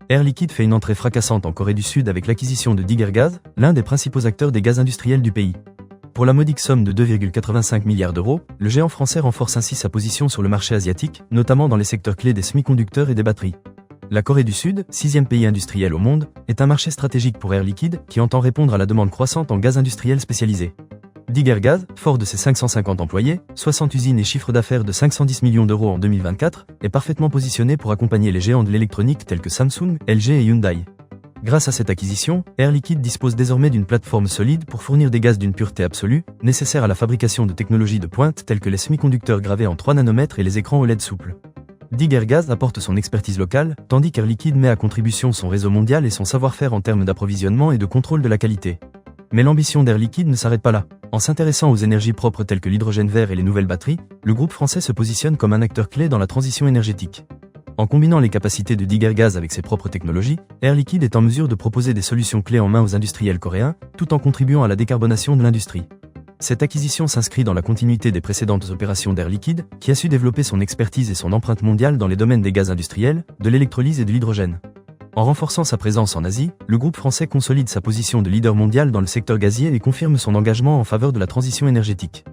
Air Liquide fait une entrée fracassante en Corée du Sud avec l'acquisition de Digger Gaz, l'un des principaux acteurs des gaz industriels du pays. Pour la modique somme de 2,85 milliards d'euros, le géant français renforce ainsi sa position sur le marché asiatique, notamment dans les secteurs clés des semi-conducteurs et des batteries. La Corée du Sud, 6e pays industriel au monde, est un marché stratégique pour Air Liquide qui entend répondre à la demande croissante en gaz industriel spécialisé. Digger Gaz, fort de ses 550 employés, 60 usines et chiffre d'affaires de 510 millions d'euros en 2024, est parfaitement positionné pour accompagner les géants de l'électronique tels que Samsung, LG et Hyundai. Grâce à cette acquisition, Air Liquide dispose désormais d'une plateforme solide pour fournir des gaz d'une pureté absolue, nécessaires à la fabrication de technologies de pointe telles que les semi-conducteurs gravés en 3 nanomètres et les écrans OLED souples. Digger Gaz apporte son expertise locale, tandis qu'Air Liquide met à contribution son réseau mondial et son savoir-faire en termes d'approvisionnement et de contrôle de la qualité. Mais l'ambition d'Air Liquide ne s'arrête pas là. En s'intéressant aux énergies propres telles que l'hydrogène vert et les nouvelles batteries, le groupe français se positionne comme un acteur clé dans la transition énergétique. En combinant les capacités de Digger Gaz avec ses propres technologies, Air Liquide est en mesure de proposer des solutions clés en main aux industriels coréens, tout en contribuant à la décarbonation de l'industrie. Cette acquisition s'inscrit dans la continuité des précédentes opérations d'Air Liquide, qui a su développer son expertise et son empreinte mondiale dans les domaines des gaz industriels, de l'électrolyse et de l'hydrogène. En renforçant sa présence en Asie, le groupe français consolide sa position de leader mondial dans le secteur gazier et confirme son engagement en faveur de la transition énergétique.